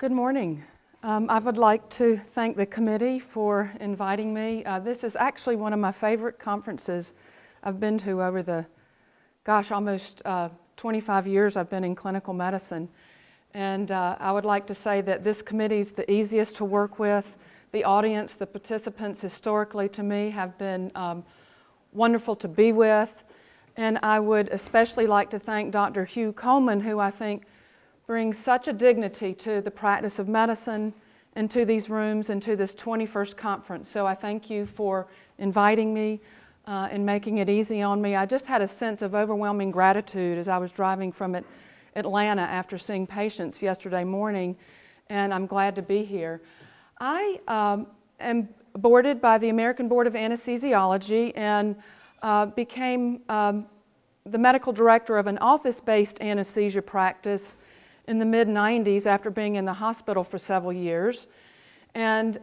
Good morning. I would like to thank the committee for inviting me. This is actually one of my favorite conferences I've been to over the, almost 25 years I've been in clinical medicine. And I would like to say that this committee is the easiest to work with. The audience, the participants historically to me have been wonderful to be with. And I would especially like to thank Dr. Hugh Coleman, who I think brings such a dignity to the practice of medicine and to these rooms and to this 21st conference. So I thank you for inviting me and making it easy on me. I just had a sense of overwhelming gratitude as I was driving from Atlanta after seeing patients yesterday morning, and I'm glad to be here. I am boarded by the American Board of Anesthesiology and became the medical director of an office-based anesthesia practice in the mid-90s after being in the hospital for several years. And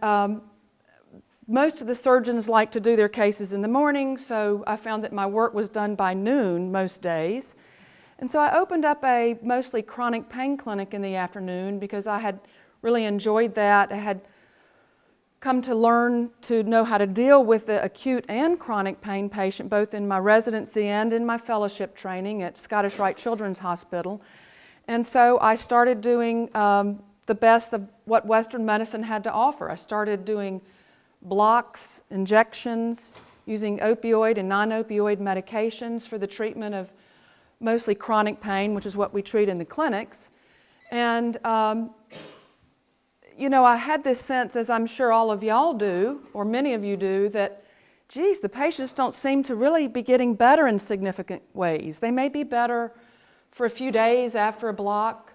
most of the surgeons like to do their cases in the morning, so I found that my work was done by noon most days. And so I opened up a mostly chronic pain clinic in the afternoon because I had really enjoyed that. I had come to learn to know how to deal with the acute and chronic pain patient, both in my residency and in my fellowship training at Scottish Rite Children's Hospital. And so I started doing the best of what Western medicine had to offer. I started doing blocks, injections, using opioid and non-opioid medications for the treatment of mostly chronic pain, which is what we treat in the clinics. And you know, I had this sense, as I'm sure all of y'all do, or many of you do, that, geez, the patients don't seem to really be getting better in significant ways. They may be better for a few days after a block,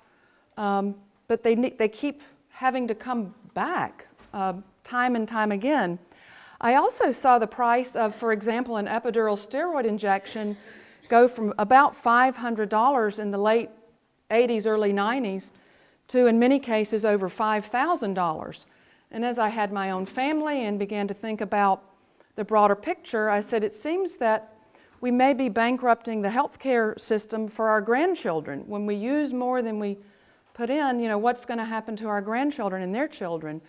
but they keep having to come back time and time again. I also saw the price of, for example, an epidural steroid injection go from about $500 in the late 80s, early 90s to, in many cases, over $5,000. And as I had my own family and began to think about the broader picture, I said, it seems that we may be bankrupting the healthcare system for our grandchildren. When we use more than we put in, you know, what's going to happen to our grandchildren and their children?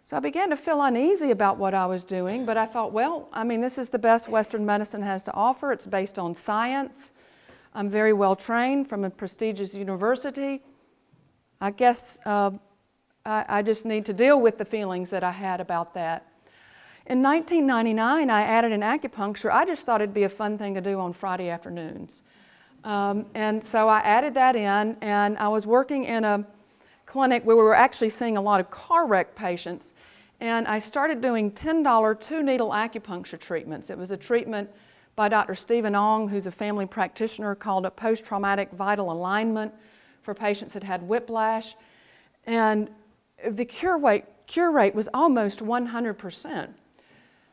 So I began to feel uneasy about what I was doing, but I thought, well, I mean, this is the best Western medicine has to offer. It's based on science. I'm very well trained from a prestigious university. I guess I just need to deal with the feelings that I had about that. In 1999, I added an acupuncture. I just thought it'd be a fun thing to do on Friday afternoons. And so I added that in, and I was working in a clinic where we were actually seeing a lot of car wreck patients, and I started doing $10 two-needle acupuncture treatments. It was a treatment by Dr. Stephen Ong, who's a family practitioner, called a post-traumatic vital alignment for patients that had whiplash. And the cure rate was almost 100%.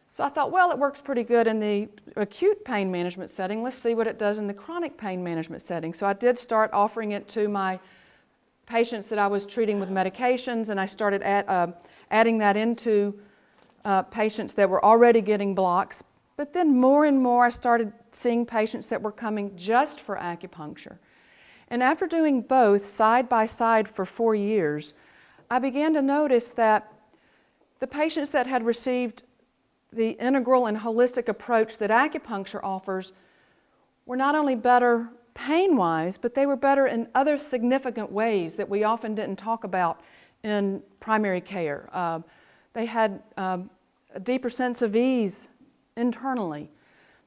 So I thought, well, it works pretty good in the acute pain management setting. Let's see what it does in the chronic pain management setting. So I did start offering it to my patients that I was treating with medications, and I started adding that into patients that were already getting blocks. But then more and more I started seeing patients that were coming just for acupuncture. And after doing both side by side for 4 years, I began to notice that the patients that had received the integral and holistic approach that acupuncture offers were not only better pain-wise, but they were better in other significant ways that we often didn't talk about in primary care. They had a deeper sense of ease internally.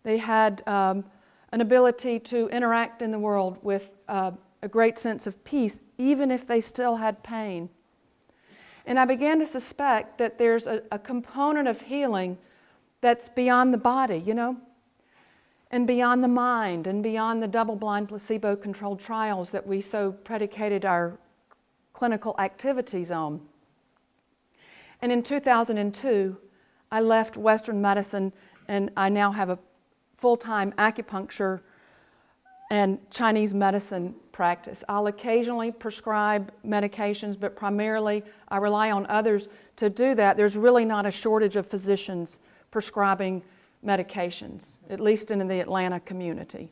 They had an ability to interact in the world with a great sense of peace, even if they still had pain. And I began to suspect that there's a component of healing that's beyond the body, you know, and beyond the mind, and beyond the double-blind placebo-controlled trials that we so predicated our clinical activities on. And in 2002, I left Western medicine, and I now have a full-time acupuncture and Chinese medicine practice. I'll occasionally prescribe medications, but primarily I rely on others to do that. There's really not a shortage of physicians prescribing medications, at least in the Atlanta community.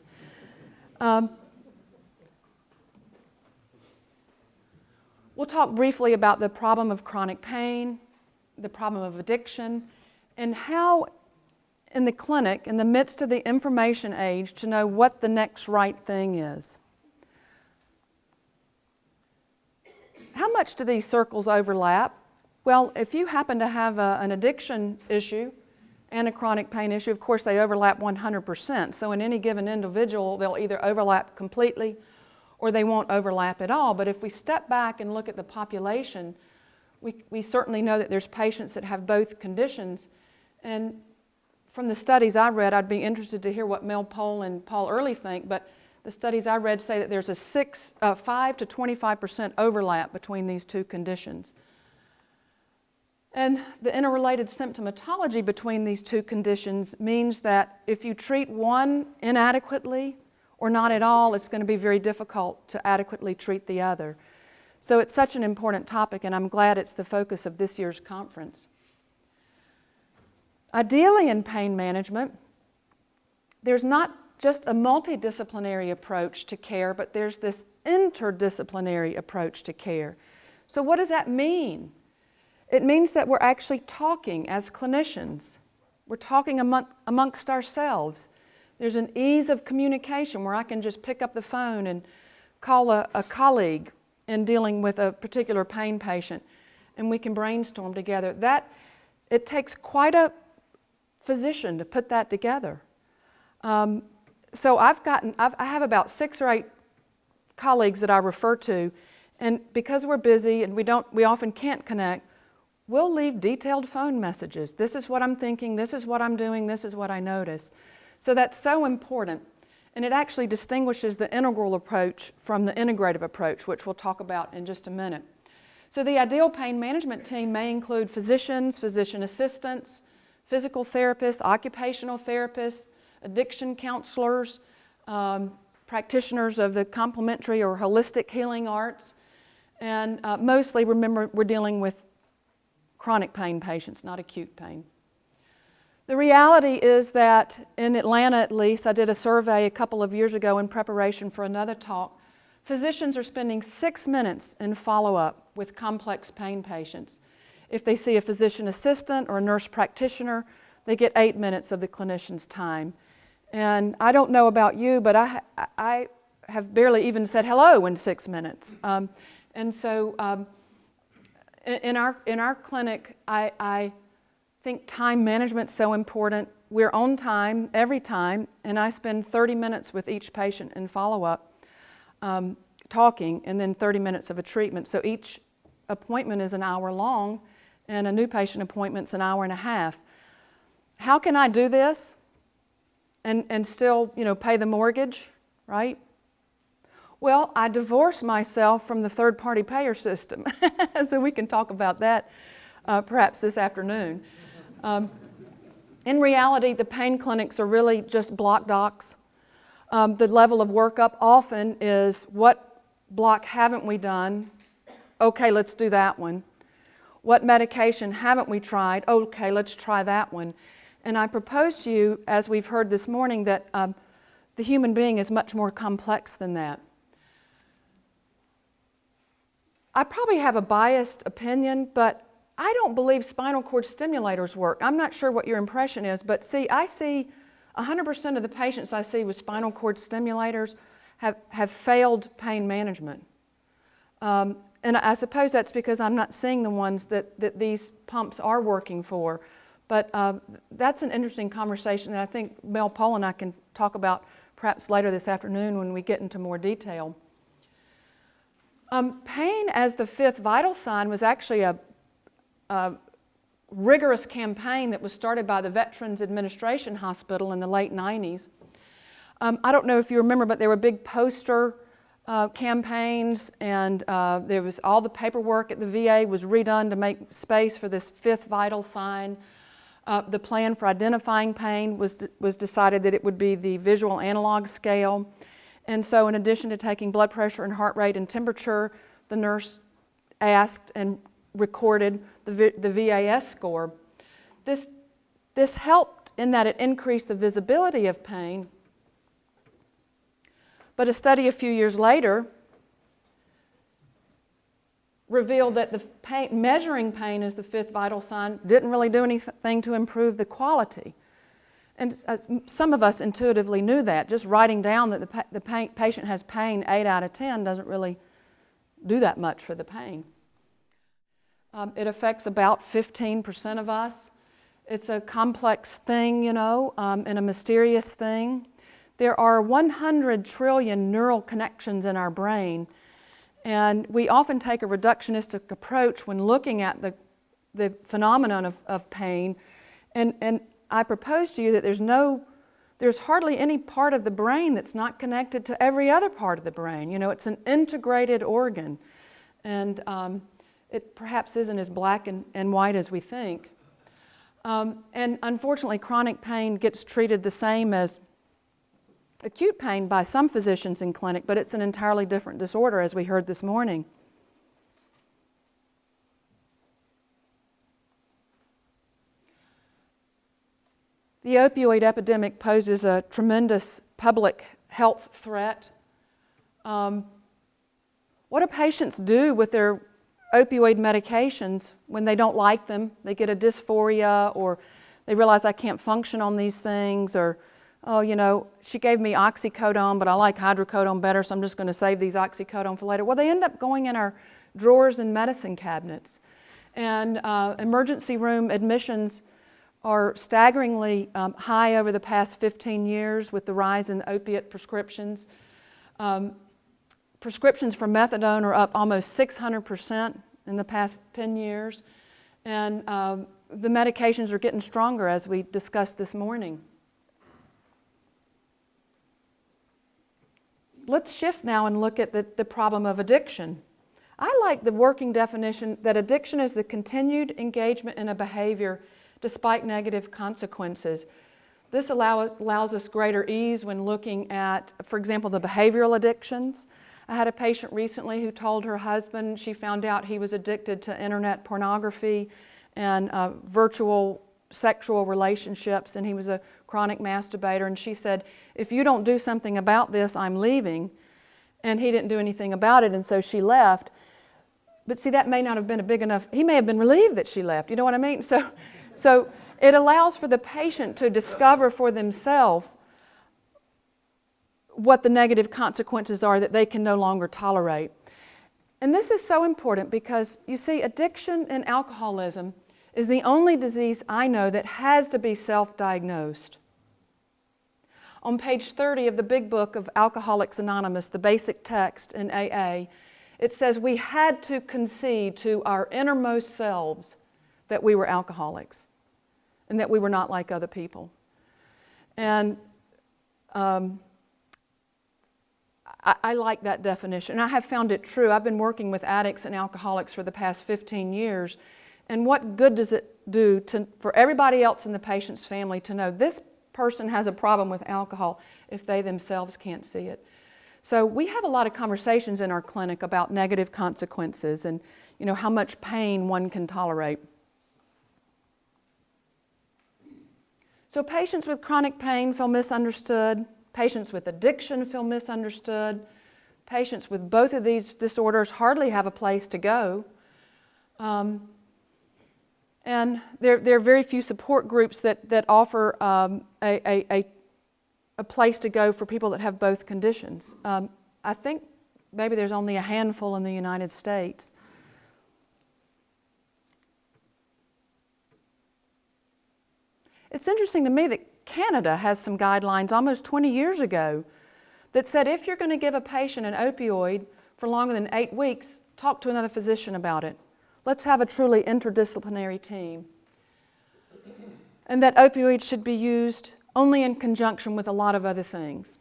We'll talk briefly about the problem of chronic pain, the problem of addiction, and how in the clinic, in the midst of the information age, to know what the next right thing is. How much do these circles overlap? Well, if you happen to have an addiction issue and a chronic pain issue, of course they overlap 100%. So in any given individual, they'll either overlap completely or they won't overlap at all. But if we step back and look at the population, we certainly know that there's patients that have both conditions. And from the studies I read, I'd be interested to hear what Mel Pohl and Paul Early think, but the studies I read say that there's a 5 to 25% overlap between these two conditions. And the interrelated symptomatology between these two conditions means that if you treat one inadequately or not at all, it's going to be very difficult to adequately treat the other. So it's such an important topic, and I'm glad it's the focus of this year's conference. Ideally in pain management, there's not just a multidisciplinary approach to care, but there's this interdisciplinary approach to care. So what does that mean? It means that we're actually talking as clinicians. We're talking amongst ourselves. There's an ease of communication where I can just pick up the phone and call a colleague in dealing with a particular pain patient, and we can brainstorm together. It takes quite a physician to put that together. So I have about 6 or 8 colleagues that I refer to, and because we're busy and we often can't connect, we'll leave detailed phone messages. This is what I'm thinking, this is what I'm doing, this is what I notice. So that's so important, and it actually distinguishes the integral approach from the integrative approach, which we'll talk about in just a minute. So the ideal pain management team may include physicians, physician assistants, physical therapists, occupational therapists, addiction counselors, practitioners of the complementary or holistic healing arts, and mostly, remember, we're dealing with chronic pain patients, not acute pain. The reality is that in Atlanta, at least, I did a survey a couple of years ago in preparation for another talk. Physicians are spending 6 minutes in follow-up with complex pain patients. If they see a physician assistant or a nurse practitioner, they get 8 minutes of the clinician's time. And I don't know about you, but I have barely even said hello in 6 minutes. And so in our clinic, I think time management's so important. We're on time every time, and I spend 30 minutes with each patient in follow-up, talking, and then 30 minutes of a treatment. So each appointment is an hour long, and a new patient appointment's an hour and a half. How can I do this and still, pay the mortgage, right? Well, I divorced myself from the third-party payer system, so we can talk about that perhaps this afternoon. In reality, the pain clinics are really just block docs. The level of workup often is, what block haven't we done? Okay, let's do that one. What medication haven't we tried? Okay, let's try that one. And I propose to you, as we've heard this morning, that the human being is much more complex than that. I probably have a biased opinion, but I don't believe spinal cord stimulators work. I'm not sure what your impression is, but I see 100% of the patients I see with spinal cord stimulators have failed pain management. And I suppose that's because I'm not seeing the ones that these pumps are working for. But that's an interesting conversation that I think Mel Pohl and I can talk about perhaps later this afternoon when we get into more detail. Pain as the 5th vital sign was actually a rigorous campaign that was started by the Veterans Administration Hospital in the late 90s. I don't know if you remember, but there were big poster campaigns, and there was all the paperwork at the VA was redone to make space for this 5th vital sign. The plan for identifying pain was decided that it would be the visual analog scale. And so in addition to taking blood pressure and heart rate and temperature, the nurse asked and recorded the VAS score. This helped in that it increased the visibility of pain. But a study a few years later revealed that the pain, measuring pain as the fifth vital sign didn't really do anything to improve the quality. And some of us intuitively knew that. Just writing down that the patient has pain 8 out of 10 doesn't really do that much for the pain. It affects about 15% of us. It's a complex thing, and a mysterious thing. There are 100 trillion neural connections in our brain, and we often take a reductionistic approach when looking at the phenomenon of pain. And I propose to you that there's hardly any part of the brain that's not connected to every other part of the brain. It's an integrated organ, and it perhaps isn't as black and white as we think. And unfortunately, chronic pain gets treated the same as acute pain by some physicians in clinic, but it's an entirely different disorder, as we heard this morning. The opioid epidemic poses a tremendous public health threat. What do patients do with their opioid medications when they don't like them? They get a dysphoria, or they realize I can't function on these things, or, she gave me oxycodone, but I like hydrocodone better, so I'm just going to save these oxycodone for later. Well, they end up going in our drawers and medicine cabinets. And emergency room admissions are staggeringly high over the past 15 years with the rise in opiate prescriptions. Prescriptions for methadone are up almost 600% in the past 10 years. And the medications are getting stronger, as we discussed this morning. Let's shift now and look at the problem of addiction. I like the working definition that addiction is the continued engagement in a behavior despite negative consequences. This allows us greater ease when looking at, for example, the behavioral addictions. I had a patient recently who told her husband she found out he was addicted to internet pornography and virtual sexual relationships, and he was a chronic masturbator, and she said, if you don't do something about this, I'm leaving. And he didn't do anything about it, and so she left. But see, that may not have been a big enough, he may have been relieved that she left, you know what I mean? So it allows for the patient to discover for themselves what the negative consequences are that they can no longer tolerate. And this is so important because, you see, addiction and alcoholism is the only disease I know that has to be self-diagnosed. On page 30 of the big book of Alcoholics Anonymous, the basic text in AA, it says we had to concede to our innermost selves that we were alcoholics and that we were not like other people. And I like that definition, and I have found it true. I've been working with addicts and alcoholics for the past 15 years, and what good does it do for everybody else in the patient's family to know this person has a problem with alcohol if they themselves can't see it? So we have a lot of conversations in our clinic about negative consequences and how much pain one can tolerate. So patients with chronic pain feel misunderstood. Patients with addiction feel misunderstood. Patients with both of these disorders hardly have a place to go. And there are very few support groups that offer a place to go for people that have both conditions. I think maybe there's only a handful in the United States. It's interesting to me that Canada has some guidelines almost 20 years ago that said if you're going to give a patient an opioid for longer than 8 weeks, talk to another physician about it. Let's have a truly interdisciplinary team. And that opioids should be used only in conjunction with a lot of other things.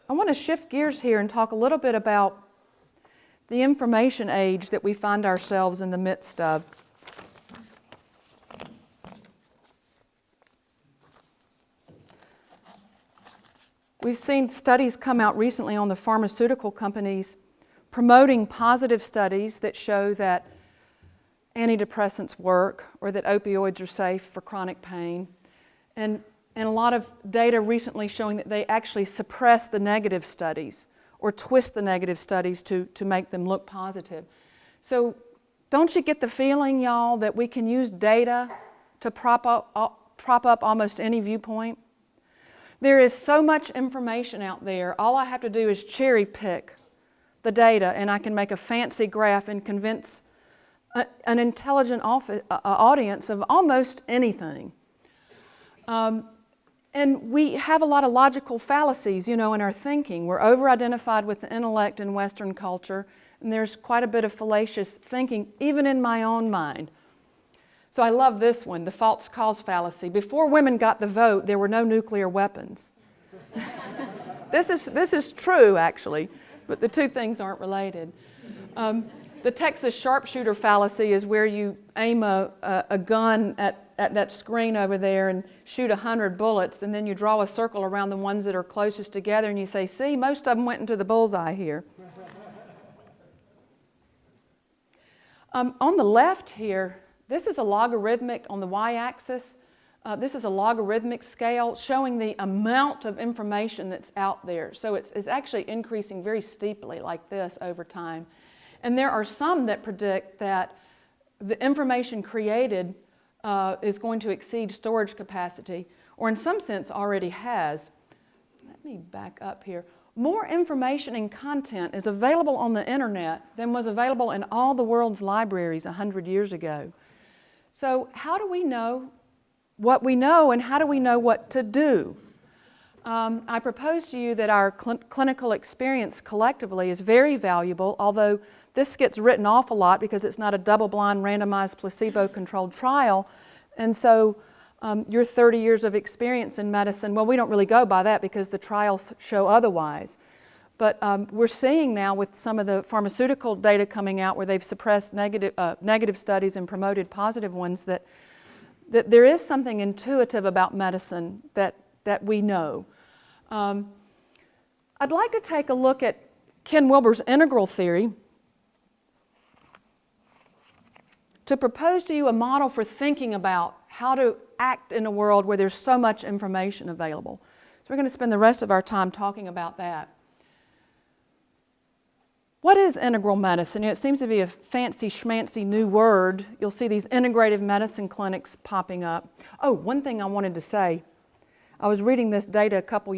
I want to shift gears here and talk a little bit about the information age that we find ourselves in the midst of. We've seen studies come out recently on the pharmaceutical companies promoting positive studies that show that antidepressants work or that opioids are safe for chronic pain. And a lot of data recently showing that they actually suppress the negative studies or twist the negative studies to make them look positive. So don't you get the feeling, y'all, that we can use data to prop up almost any viewpoint? There is so much information out there. All I have to do is cherry pick the data, and I can make a fancy graph and convince an intelligent audience of almost anything. And we have a lot of logical fallacies, in our thinking. We're over-identified with the intellect in Western culture, and there's quite a bit of fallacious thinking, even in my own mind. So I love this one, the false cause fallacy. Before women got the vote, there were no nuclear weapons. This is true, actually, but the two things aren't related. The Texas sharpshooter fallacy is where you aim a gun at that screen over there and shoot 100 bullets, and then you draw a circle around the ones that are closest together, and you say, see, most of them went into the bullseye here. On the left here, this is a logarithmic on the y-axis. This is a logarithmic scale showing the amount of information that's out there. So it's actually increasing very steeply like this over time. And there are some that predict that the information created is going to exceed storage capacity, or in some sense already has. Let me back up here. More information and content is available on the internet than was available in all the world's libraries 100 years ago. So how do we know what we know, and how do we know what to do? I propose to you that our clinical experience collectively is very valuable, although this gets written off a lot because it's not a double-blind, randomized, placebo-controlled trial. And so your 30 years of experience in medicine, well, we don't really go by that because the trials show otherwise. But we're seeing now with some of the pharmaceutical data coming out where they've suppressed negative studies and promoted positive ones that there is something intuitive about medicine that we know. I'd like to take a look at Ken Wilber's integral theory to propose to you a model for thinking about how to act in a world where there's so much information available. So we're going to spend the rest of our time talking about that. What is integral medicine? It seems to be a fancy schmancy new word. You'll see these integrative medicine clinics popping up. Oh, one thing I wanted to say. I was reading this data a couple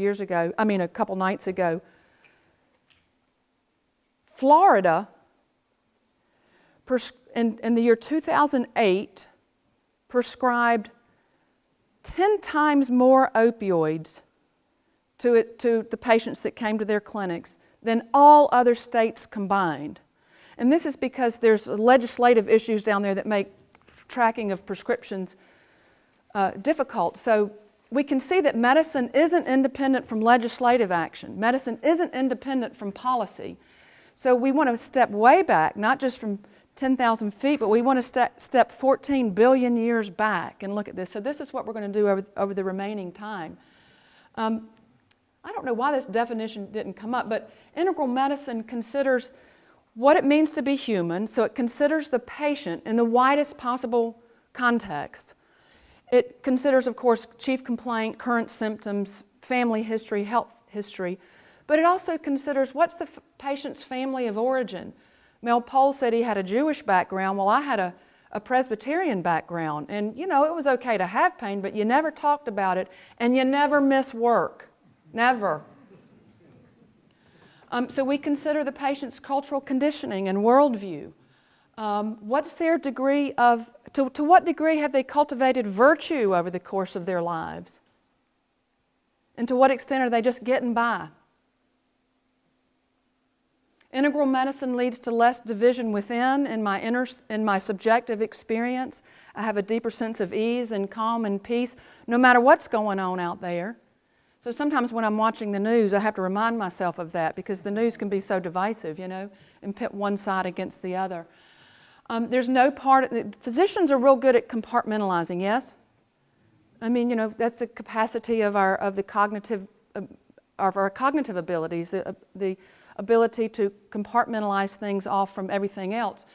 nights ago. Florida, in the year 2008, prescribed 10 times more opioids to the patients that came to their clinics than all other states combined. And this is because there's legislative issues down there that make tracking of prescriptions difficult. So we can see that medicine isn't independent from legislative action. Medicine isn't independent from policy. So we want to step way back, not just from 10,000 feet, but we want to step 14 billion years back and look at this. So this is what we're going to do over the remaining time. I don't know why this definition didn't come up, but integral medicine considers what it means to be human, so it considers the patient in the widest possible context. It considers, of course, chief complaint, current symptoms, family history, health history, but it also considers what's the patient's family of origin. Mel Pohl said he had a Jewish background. Well, I had a Presbyterian background, and it was okay to have pain, but you never talked about it, and you never miss work. Never. So we consider the patient's cultural conditioning and worldview. What's their degree of, to what degree have they cultivated virtue over the course of their lives? And to what extent are they just getting by? Integral medicine leads to less division within in my subjective experience. I have a deeper sense of ease and calm and peace, no matter what's going on out there. So sometimes when I'm watching the news, I have to remind myself of that because the news can be so divisive, and pit one side against the other. There's no physicians are real good at compartmentalizing, yes? That's the capacity of our cognitive abilities, the ability to compartmentalize things off from everything else.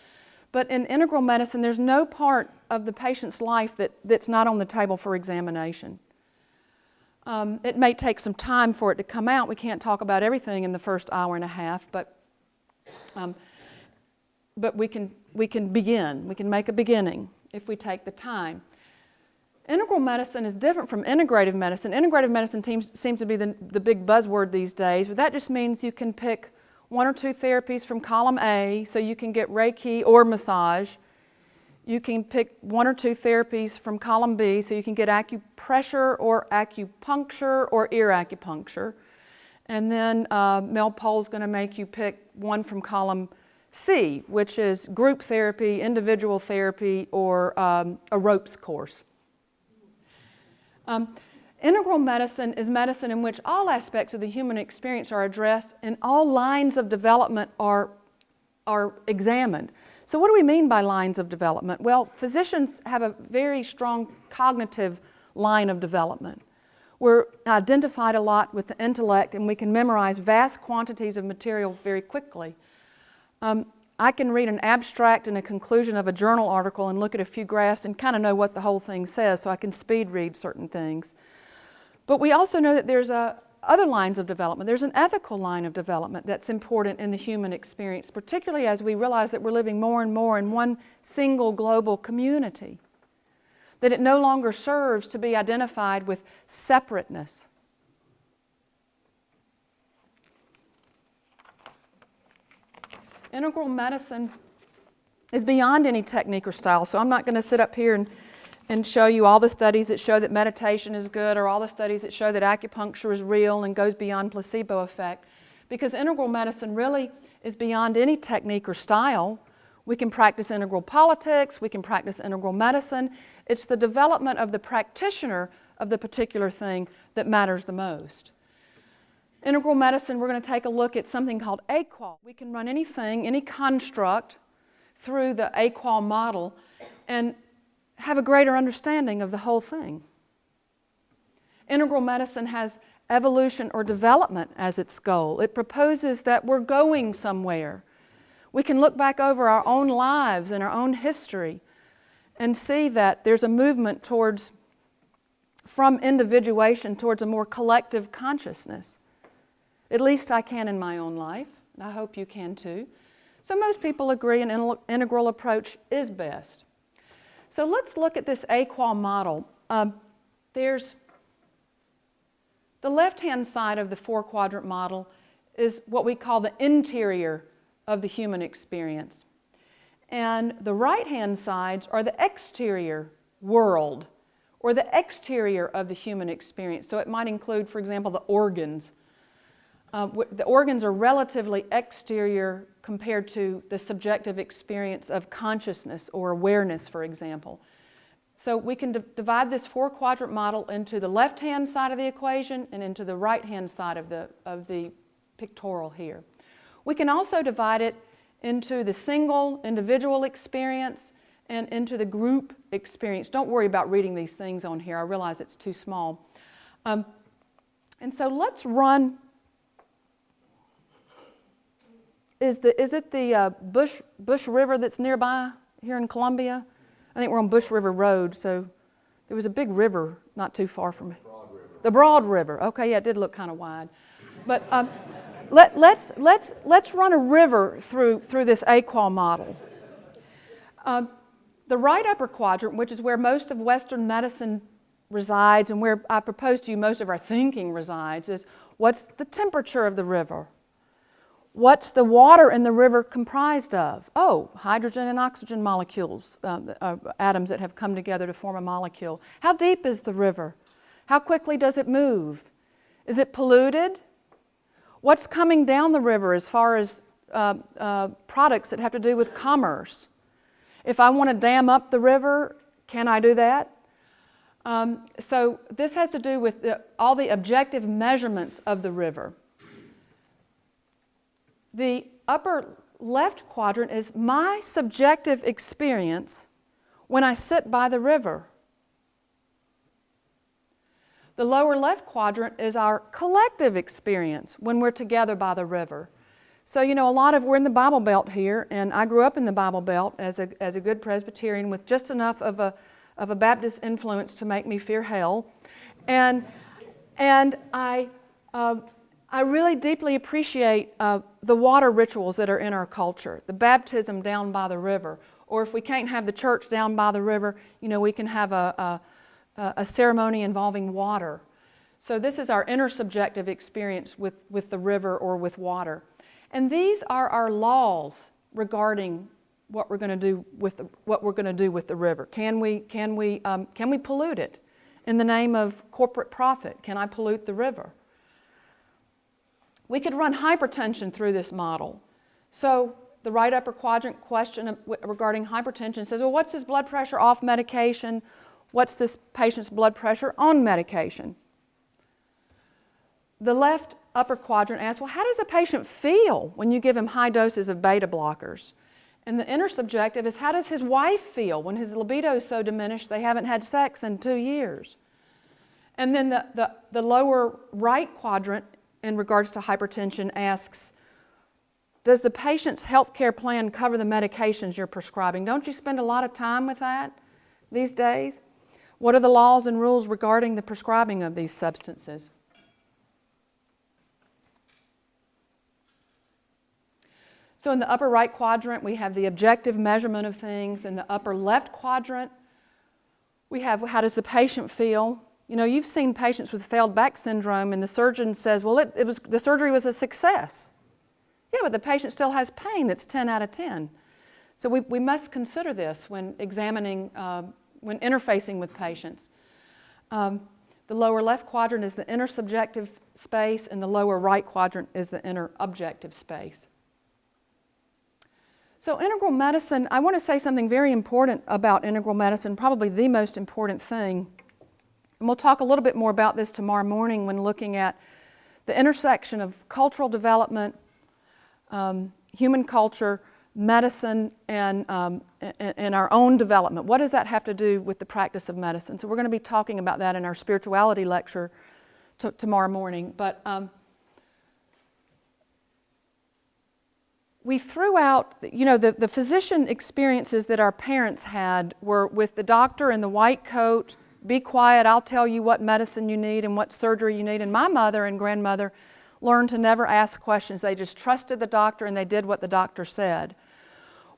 But in integral medicine, there's no part of the patient's life that's not on the table for examination. It may take some time for it to come out. We can't talk about everything in the first hour and a half, but we can begin. We can make a beginning if we take the time. Integral medicine is different from integrative medicine. Integrative medicine seems to be the big buzzword these days, but that just means you can pick one or two therapies from column A, so you can get Reiki or massage. You can pick one or two therapies from column B, so you can get acupressure or acupuncture or ear acupuncture. And then Mel Pohl's going to make you pick one from column C, which is group therapy, individual therapy, or a ropes course. Integral medicine is medicine in which all aspects of the human experience are addressed and all lines of development are examined. So what do we mean by lines of development? Well, physicians have a very strong cognitive line of development. We're identified a lot with the intellect, and we can memorize vast quantities of material very quickly. I can read an abstract and a conclusion of a journal article and look at a few graphs and kind of know what the whole thing says, so I can speed read certain things. But we also know that there's other lines of development. There's an ethical line of development that's important in the human experience, particularly as we realize that we're living more and more in one single global community, that it no longer serves to be identified with separateness. Integral medicine is beyond any technique or style, so I'm not going to sit up here and show you all the studies that show that meditation is good or all the studies that show that acupuncture is real and goes beyond placebo effect, because integral medicine really is beyond any technique or style. We can practice integral politics, we can practice integral medicine. It's the development of the practitioner of the particular thing that matters the most. Integral medicine, we're going to take a look at something called Aqua. We can run anything, any construct, through the Aqua model and have a greater understanding of the whole thing. Integral medicine has evolution or development as its goal. It proposes that we're going somewhere. We can look back over our own lives and our own history and see that there's a movement from individuation towards a more collective consciousness. At least I can in my own life, and I hope you can too. So most people agree an integral approach is best. So let's look at this Aqua model. There's the left-hand side of the four-quadrant model is what we call the interior of the human experience. And the right-hand sides are the exterior world, or the exterior of the human experience. So it might include, for example, the organs. The organs are relatively exterior compared to the subjective experience of consciousness or awareness, for example. So we can divide this four-quadrant model into the left-hand side of the equation and into the right-hand side of the pictorial here. We can also divide it into the single individual experience and into the group experience. Don't worry about reading these things on here. I realize it's too small. And so let's run. Is it the Bush River that's nearby here in Columbia? I think we're on Bush River Road, so there was a big river not too far from me. Broad River. The Broad River. Okay, yeah, it did look kind of wide. But let's run a river through this Aqua model. The right upper quadrant, which is where most of Western medicine resides and where I propose to you most of our thinking resides, is what's the temperature of the river? What's the water in the river comprised of? Oh, hydrogen and oxygen molecules, atoms that have come together to form a molecule. How deep is the river? How quickly does it move? Is it polluted? What's coming down the river as far as products that have to do with commerce? If I want to dam up the river, can I do that? So this has to do with all the objective measurements of the river. The upper left quadrant is my subjective experience when I sit by the river. The lower left quadrant is our collective experience when we're together by the river. So, you know, we're in the Bible Belt here, and I grew up in the Bible Belt as a good Presbyterian with just enough of a Baptist influence to make me fear hell. And And I really deeply appreciate the water rituals that are in our culture, the baptism down by the river, or if we can't have the church down by the river, we can have a ceremony involving water. So this is our intersubjective experience with the river or with water. And these are our laws regarding what we're going to do with the river. Can we pollute it in the name of corporate profit? Can I pollute the river? We could run hypertension through this model. So the right upper quadrant question regarding hypertension says, well, what's his blood pressure off medication? What's this patient's blood pressure on medication? The left upper quadrant asks, well, how does a patient feel when you give him high doses of beta blockers? And the intersubjective is, how does his wife feel when his libido is so diminished they haven't had sex in 2 years? And then the lower right quadrant in regards to hypertension asks, does the patient's health care plan cover the medications you're prescribing? Don't you spend a lot of time with that these days? What are the laws and rules regarding the prescribing of these substances? So in the upper right quadrant, we have the objective measurement of things. In the upper left quadrant, we have, how does the patient feel? You've seen patients with failed back syndrome and the surgeon says, well, the surgery was a success. Yeah, but the patient still has pain that's 10 out of 10. So we must consider this when examining, when interfacing with patients. The lower left quadrant is the intersubjective space and the lower right quadrant is the interobjective space. So integral medicine, I want to say something very important about integral medicine, probably the most important thing. And we'll talk a little bit more about this tomorrow morning when looking at the intersection of cultural development, human culture, medicine, and our own development. What does that have to do with the practice of medicine? So we're going to be talking about that in our spirituality lecture tomorrow morning. But we threw out, the physician experiences that our parents had were with the doctor in the white coat, be quiet, I'll tell you what medicine you need and what surgery you need. And my mother and grandmother learned to never ask questions. They just trusted the doctor and they did what the doctor said.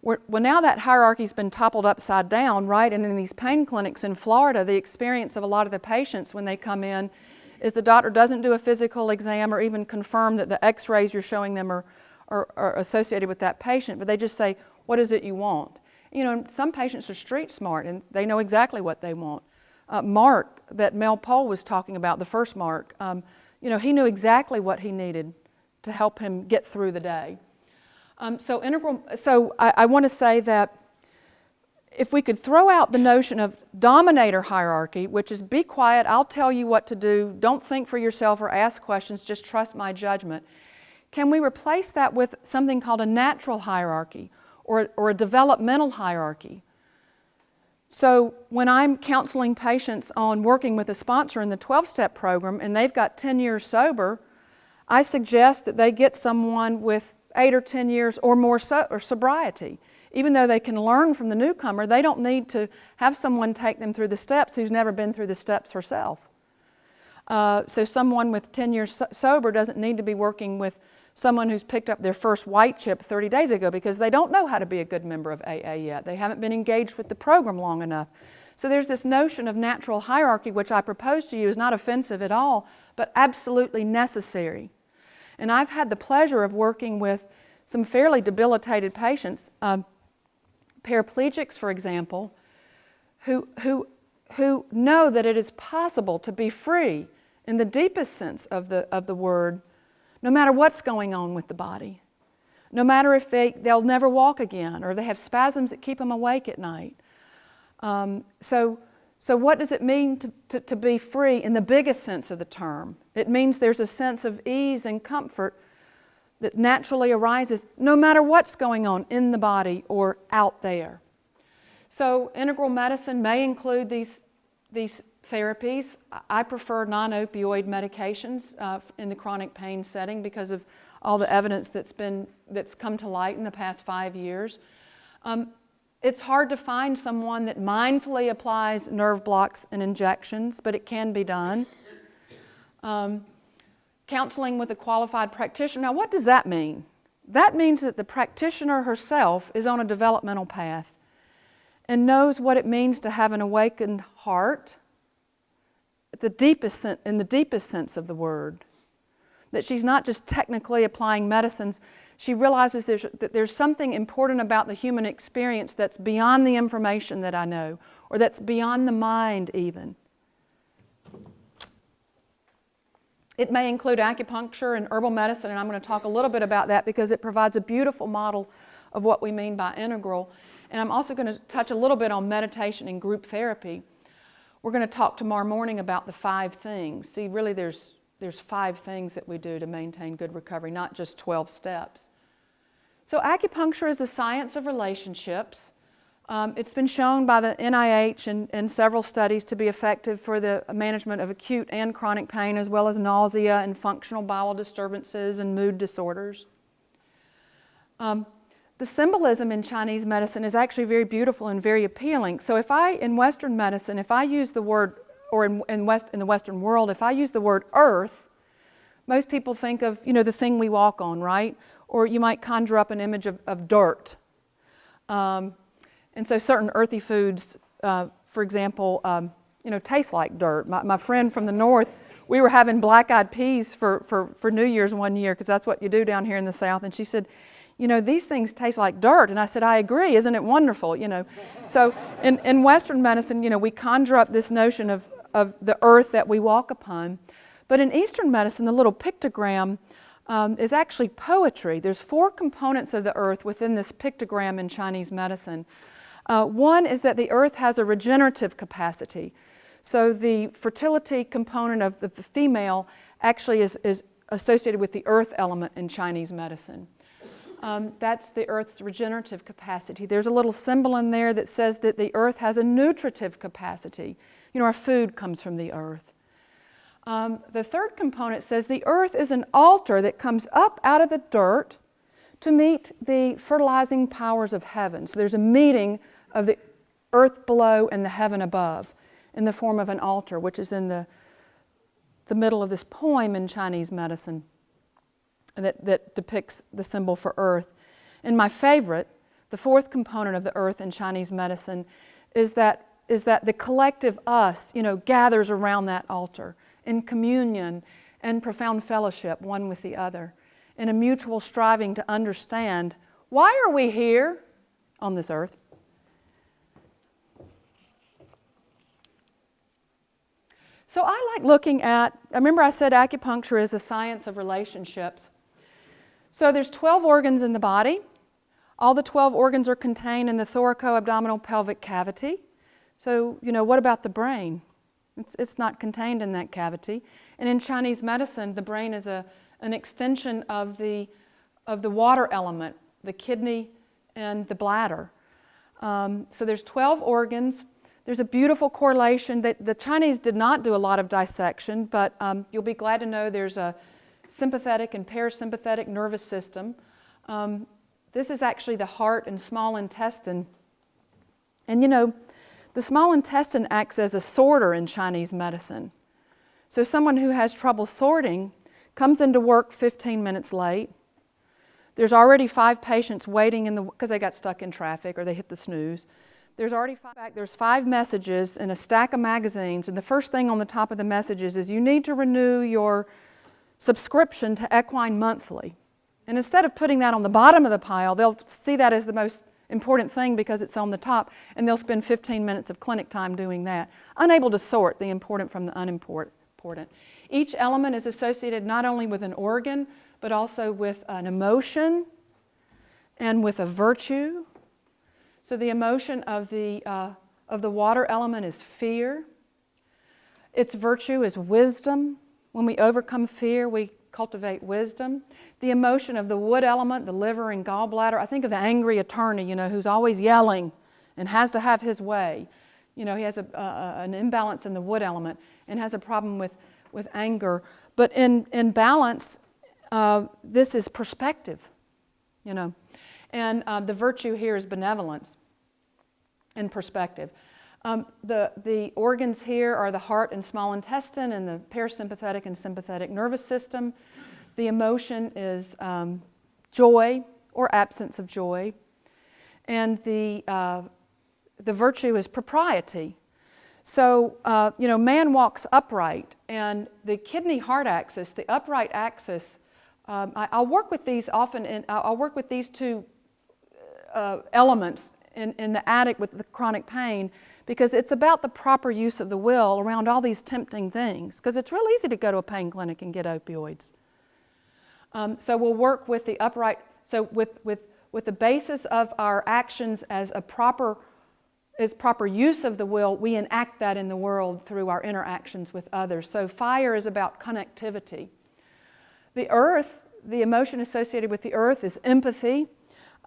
Well, now that hierarchy's been toppled upside down, right? And in these pain clinics in Florida, the experience of a lot of the patients when they come in is the doctor doesn't do a physical exam or even confirm that the x-rays you're showing them are associated with that patient, but they just say, what is it you want? Some patients are street smart and they know exactly what they want. Mark, that Mel Pohl was talking about, the first Mark, he knew exactly what he needed to help him get through the day. So I want to say that if we could throw out the notion of dominator hierarchy, which is be quiet, I'll tell you what to do, don't think for yourself or ask questions, just trust my judgment. Can we replace that with something called a natural hierarchy or a developmental hierarchy? So when I'm counseling patients on working with a sponsor in the 12-step program and they've got 10 years sober, I suggest that they get someone with 8 or 10 years or more sobriety. Even though they can learn from the newcomer, they don't need to have someone take them through the steps who's never been through the steps herself. So someone with 10 years sober doesn't need to be working with someone who's picked up their first white chip 30 days ago because they don't know how to be a good member of AA yet. They haven't been engaged with the program long enough. So there's this notion of natural hierarchy, which I propose to you is not offensive at all, but absolutely necessary. And I've had the pleasure of working with some fairly debilitated patients, paraplegics, for example, who know that it is possible to be free in the deepest sense of the word, no matter what's going on with the body, no matter if they'll never walk again or they have spasms that keep them awake at night. So what does it mean to be free in the biggest sense of the term? It means there's a sense of ease and comfort that naturally arises no matter what's going on in the body or out there. So integral medicine may include these therapies. I prefer non-opioid medications in the chronic pain setting because of all the evidence that's come to light in the past 5 years. It's hard to find someone that mindfully applies nerve blocks and injections, but it can be done. Counseling with a qualified practitioner. Now, what does that mean? That means that the practitioner herself is on a developmental path and knows what it means to have an awakened heart in the deepest sense of the word. That she's not just technically applying medicines. She realizes that there's something important about the human experience that's beyond the information that I know, or that's beyond the mind even. It may include acupuncture and herbal medicine, and I'm going to talk a little bit about that because it provides a beautiful model of what we mean by integral. And I'm also going to touch a little bit on meditation and group therapy. We're going to talk tomorrow morning about the 5 things. See, really there's 5 things that we do to maintain good recovery, not just 12 steps. So acupuncture is a science of relationships. It's been shown by the NIH and several studies to be effective for the management of acute and chronic pain, as well as nausea and functional bowel disturbances and mood disorders. The symbolism in Chinese medicine is actually very beautiful and very appealing. So in Western medicine, if I use the word, or in the Western world, if I use the word earth, most people think of, the thing we walk on, right? Or you might conjure up an image of dirt. And so certain earthy foods, for example, taste like dirt. My friend from the north, we were having black-eyed peas for New Year's one year, because that's what you do down here in the South. And she said, these things taste like dirt. And I said, I agree, isn't it wonderful? So in Western medicine, we conjure up this notion of the earth that we walk upon. But in Eastern medicine, the little pictogram is actually poetry. There's 4 components of the earth within this pictogram in Chinese medicine. One is that the earth has a regenerative capacity. So the fertility component of the female actually is associated with the earth element in Chinese medicine. That's the earth's regenerative capacity. There's a little symbol in there that says that the earth has a nutritive capacity. Our food comes from the earth. The third component says the earth is an altar that comes up out of the dirt to meet the fertilizing powers of heaven. So there's a meeting of the earth below and the heaven above in the form of an altar, which is in the middle of this poem in Chinese medicine that depicts the symbol for earth. And my favorite, the 4th component of the earth in Chinese medicine, is that the collective us, gathers around that altar in communion and profound fellowship, one with the other, in a mutual striving to understand, why are we here on this earth? So I like looking at, remember I said acupuncture is a science of relationships. So there's 12 organs in the body. All the 12 organs are contained in the thoraco-abdominal pelvic cavity. So, what about the brain? It's not contained in that cavity. And in Chinese medicine, the brain is an extension of the water element, the kidney and the bladder. So there's 12 organs. There's a beautiful correlation that the Chinese did not do a lot of dissection, but you'll be glad to know there's a sympathetic and parasympathetic nervous system. This is actually the heart and small intestine. And the small intestine acts as a sorter in Chinese medicine. So someone who has trouble sorting comes into work 15 minutes late. There's already 5 patients waiting because they got stuck in traffic or they hit the snooze. There's 5 messages in a stack of magazines, and the first thing on the top of the messages is you need to renew your subscription to Equine Monthly. And instead of putting that on the bottom of the pile, they'll see that as the most important thing because it's on the top, and they'll spend 15 minutes of clinic time doing that, unable to sort the important from the unimportant. Each element is associated not only with an organ, but also with an emotion and with a virtue. So the emotion of the water element is fear. Its virtue is wisdom. When we overcome fear, we cultivate wisdom. The emotion of the wood element, the liver and gallbladder. I think of the angry attorney, who's always yelling and has to have his way. He has an imbalance in the wood element and has a problem with anger. But in balance, this is perspective, And the virtue here is benevolence and perspective. The organs here are the heart and small intestine and the parasympathetic and sympathetic nervous system. The emotion is joy or absence of joy. And the virtue is propriety. So, man walks upright, and the kidney-heart axis, the upright axis, I'll work with these often, I'll work with these two elements in the addict with the chronic pain, because it's about the proper use of the will around all these tempting things, because it's real easy to go to a pain clinic and get opioids. So we'll work with the upright, so with the basis of our actions as proper use of the will, we enact that in the world through our interactions with others. So fire is about connectivity. The earth, the emotion associated with the earth is empathy.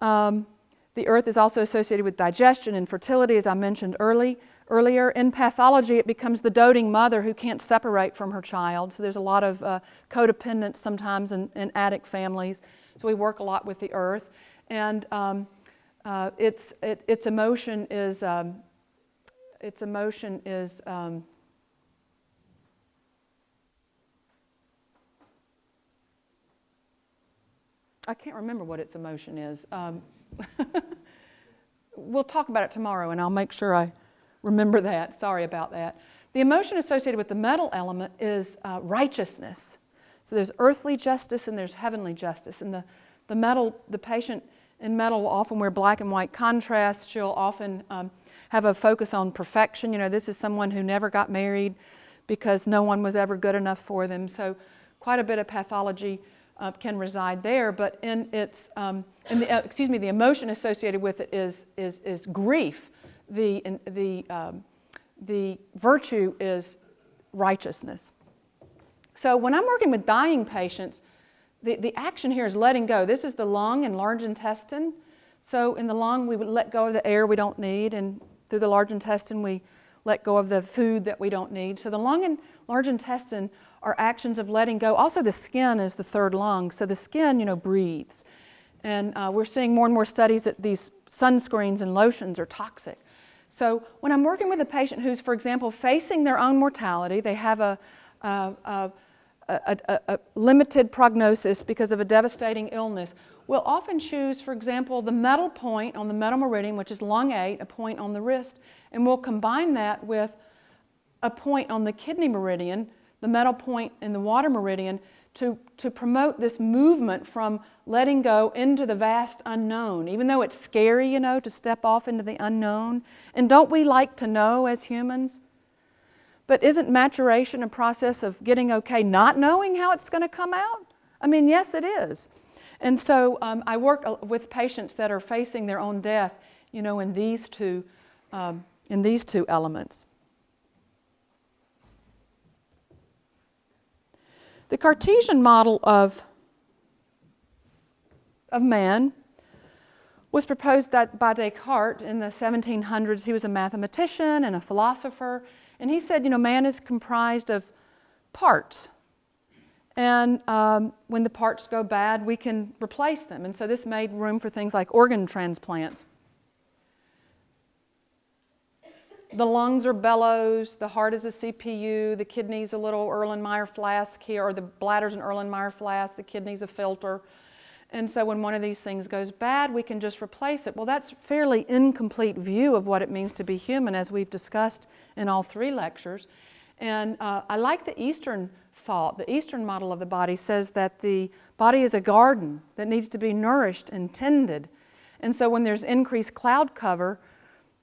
The earth is also associated with digestion and fertility, as I mentioned earlier. In pathology, it becomes the doting mother who can't separate from her child. So there's a lot of codependence sometimes in addict families. So we work a lot with the earth. And its emotion is I can't remember what its emotion is. We'll talk about it tomorrow, and I'll make sure I remember that. Sorry about that. The emotion associated with the metal element is righteousness. So there's earthly justice and there's heavenly justice. And the patient in metal will often wear black and white contrast. She'll often have a focus on perfection. This is someone who never got married because no one was ever good enough for them. So quite a bit of pathology can reside there, but the emotion associated with it is grief. The virtue is righteousness. So when I'm working with dying patients, the action here is letting go. This is the lung and large intestine. So in the lung, we would let go of the air we don't need, and through the large intestine, we let go of the food that we don't need. So the lung and large intestine are actions of letting go. Also, the skin is the third lung. So the skin, breathes. And we're seeing more and more studies that these sunscreens and lotions are toxic. So when I'm working with a patient who's, for example, facing their own mortality, they have a limited prognosis because of a devastating illness, we'll often choose, for example, the metal point on the metal meridian, which is lung 8, a point on the wrist, and we'll combine that with a point on the kidney meridian, the metal point in the water meridian, to promote this movement from letting go into the vast unknown, even though it's scary, to step off into the unknown. And don't we like to know as humans? But isn't maturation a process of getting okay not knowing how it's going to come out? I mean, yes, it is. And so I work with patients that are facing their own death, in these two elements. The Cartesian model of man was proposed by Descartes in the 1700s. He was a mathematician and a philosopher, and he said, man is comprised of parts. And when the parts go bad, we can replace them. And so this made room for things like organ transplants. The lungs are bellows, the heart is a CPU, the kidney's a little Erlenmeyer flask here, or the bladder's an Erlenmeyer flask, the kidney's a filter. And so when one of these things goes bad, we can just replace it. Well, that's a fairly incomplete view of what it means to be human, as we've discussed in all 3 lectures. And I like the Eastern thought. The Eastern model of the body says that the body is a garden that needs to be nourished and tended. And so when there's increased cloud cover,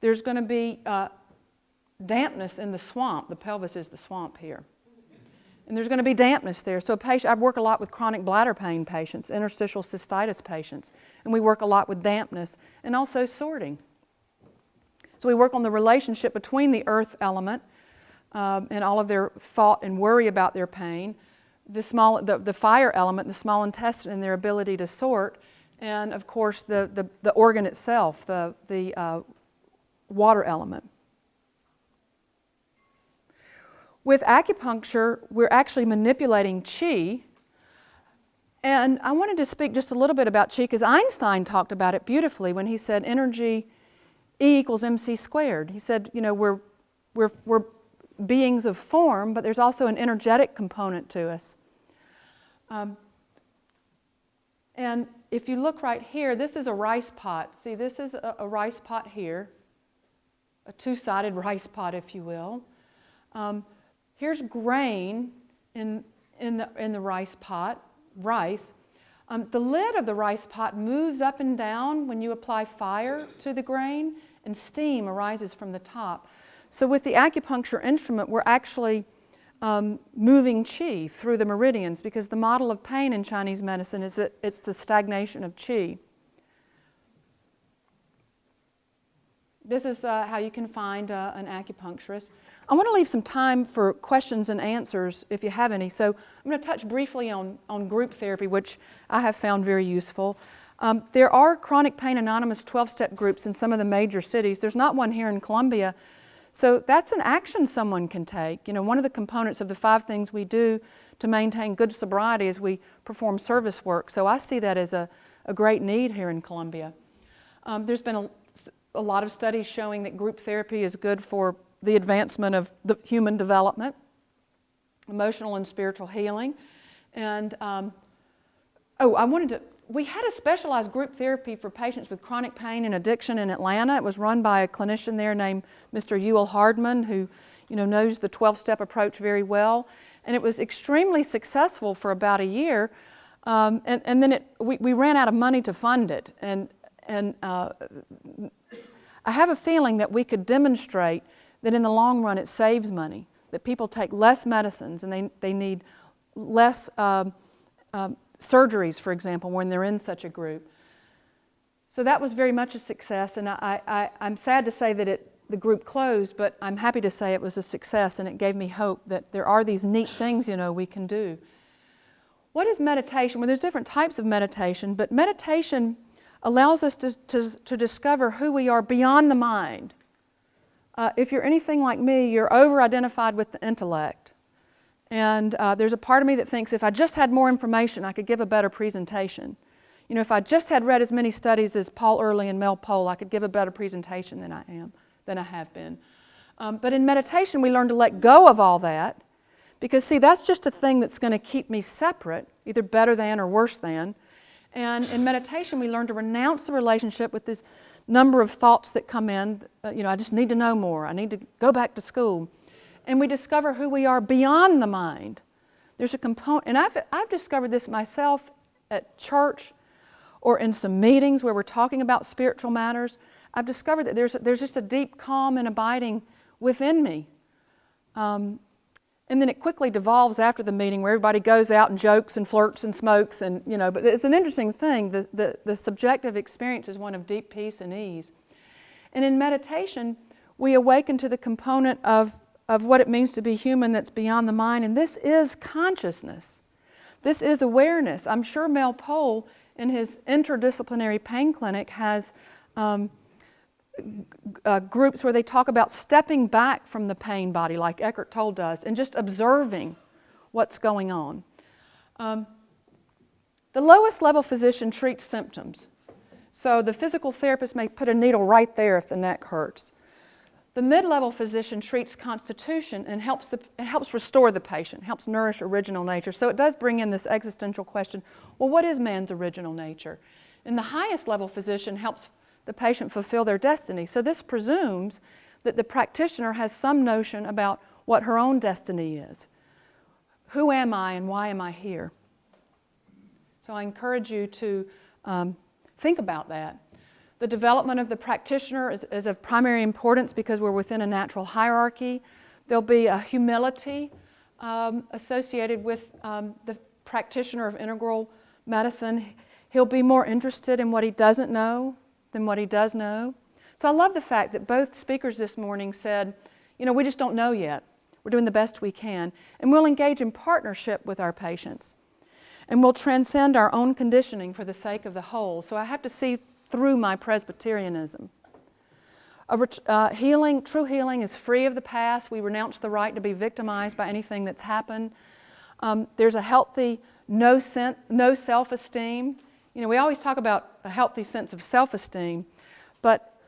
there's going to be dampness in the swamp. The pelvis is the swamp here. And there's going to be dampness there. So I work a lot with chronic bladder pain patients, interstitial cystitis patients, and we work a lot with dampness and also sorting. So we work on the relationship between the earth element and all of their thought and worry about their pain, the fire element, the small intestine, and their ability to sort, and of course the organ itself, the water element. With acupuncture, we're actually manipulating qi. And I wanted to speak just a little bit about qi because Einstein talked about it beautifully when he said energy E equals MC squared. He said, you know, we're beings of form, but there's also an energetic component to us. And if you look right here, this is a rice pot. See, this is a rice pot here, a two-sided rice pot, if you will. Here's grain in the rice pot, rice. The lid of the rice pot moves up and down when you apply fire to the grain, and steam arises from the top. So with the acupuncture instrument, we're actually moving qi through the meridians, because the model of pain in Chinese medicine is that it's the stagnation of qi. This is how you can find an acupuncturist. I want to leave some time for questions and answers if you have any. So I'm going to touch briefly on group therapy, which I have found very useful. There are Chronic Pain Anonymous 12-step groups in some of the major cities. There's not one here in Columbia. So that's an action someone can take. You know, one of the components of the 5 things we do to maintain good sobriety is we perform service work. So I see that as a great need here in Columbia. There's been a lot of studies showing that group therapy is good for the advancement of the human development, emotional and spiritual healing. And we had a specialized group therapy for patients with chronic pain and addiction in Atlanta. It was run by a clinician there named Mr. Ewell Hardman, who, you know, knows the 12-step approach very well. And it was extremely successful for about a year. And then we ran out of money to fund it. And I have a feeling that we could demonstrate that in the long run it saves money, that people take less medicines and they need less surgeries, for example, when they're in such a group. So that was very much a success, and I'm sad to say that the group closed, but I'm happy to say it was a success, and it gave me hope that there are these neat things, you know, we can do. What is meditation? Well, there's different types of meditation, but meditation allows us to discover who we are beyond the mind. If you're anything like me, you're over-identified with the intellect. And there's a part of me that thinks if I just had more information, I could give a better presentation. You know, if I just had read as many studies as Paul Early and Mel Pohl, I could give a better presentation than I have been. But in meditation, we learn to let go of all that, because, see, that's just a thing that's going to keep me separate, either better than or worse than. And in meditation, we learn to renounce the relationship with this number of thoughts that come in. You know, I just need to know more. I need to go back to school. And we discover who we are beyond the mind. There's a component, and I've discovered this myself at church or in some meetings where we're talking about spiritual matters. I've discovered that there's just a deep calm and abiding within me. And then it quickly devolves after the meeting where everybody goes out and jokes and flirts and smokes, and, you know, but it's an interesting thing. The subjective experience is one of deep peace and ease. And in meditation, we awaken to the component of what it means to be human that's beyond the mind, and this is consciousness. This is awareness. I'm sure Mel Pohl in his Interdisciplinary Pain Clinic has groups where they talk about stepping back from the pain body, like Eckhart Tolle does, and just observing what's going on. The lowest level physician treats symptoms. So the physical therapist may put a needle right there if the neck hurts. The mid-level physician treats constitution and helps restore the patient, helps nourish original nature. So it does bring in this existential question, well, what is man's original nature? And the highest level physician helps the patient fulfill their destiny. So this presumes that the practitioner has some notion about what her own destiny is. Who am I and why am I here? So I encourage you to think about that. The development of the practitioner is of primary importance because we're within a natural hierarchy. There'll be a humility associated with the practitioner of integral medicine. He'll be more interested in what he doesn't know than what he does know. So I love the fact that both speakers this morning said, you know, we just don't know yet. We're doing the best we can. And we'll engage in partnership with our patients. And we'll transcend our own conditioning for the sake of the whole. So I have to see through my Presbyterianism. True healing is free of the past. We renounce the right to be victimized by anything that's happened. There's a healthy no self-esteem. You know, we always talk about a healthy sense of self-esteem, but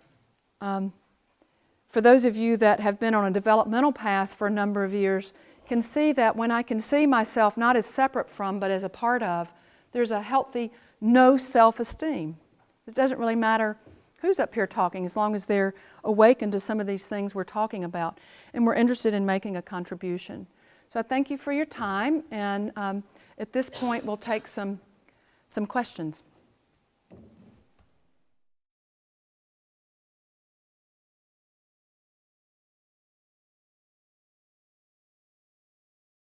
for those of you that have been on a developmental path for a number of years, can see that when I can see myself not as separate from, but as a part of, there's a healthy no self-esteem. It doesn't really matter who's up here talking as long as they're awakened to some of these things we're talking about and we're interested in making a contribution. So I thank you for your time, and at this point we'll take some questions.